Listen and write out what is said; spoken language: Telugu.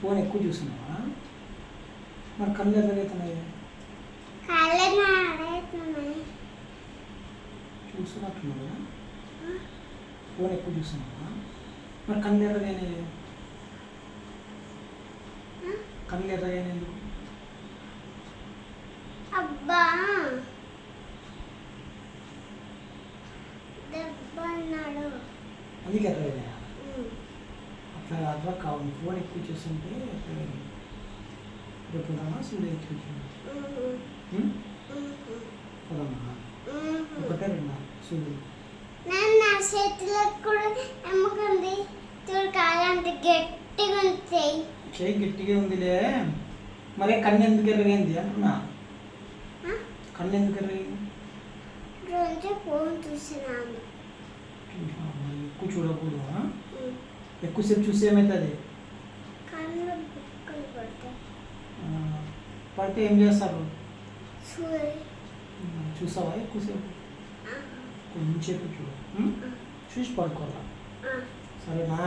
ఫోన్ ఎక్కువ చూస్తున్నావా? మరి కళ్ళు ఎర్రగవుతున్నాయి. చూస్తున్నట్టున్నావు కదా, ఫోన్ ఎక్కువ చూస్తున్నావా? మరి కళ్ళు ఎర్రగైనాయి. కళ్ళు ఎర్రగైనాయి ఎందుకు? అబ్బా దెబ్బ అన్నాడు అందుకే ఎర్రగైనాయా? అట్లా అట్లా కావాలి. ఫోన్ ఎక్కువ చూస్తుంటే ఎర్రగైనాయి. రేపు పోదామా సూర్య చూసాను పోదామా? ఒకటే రెండా సూర్యుడు? నా చేతిలో కూడా ఎమ్ముకుంది చూడు, కాలంటే గట్టిగా ఉంటాయి. చేయి గట్టిగా ఉందిలే. మరే కన్ను ఎందుకు ఎర్రగైంది అంటున్నా. కన్ను ఎందుకు ఎర్రగైంది? రోజు ఫోన్ చూసినాను. ఎక్కువ చూడకూడదు. ఎక్కువసేపు చూస్తే ఏమవుతుంది? కళ్ళు బుక్కలు పడతాయి. పడితే ఏం చేస్తారు? చూసావా? ఎక్కువసేపు కొంచెంసేపు చూడు, చూసి పడుకోవాలా. సరేనా?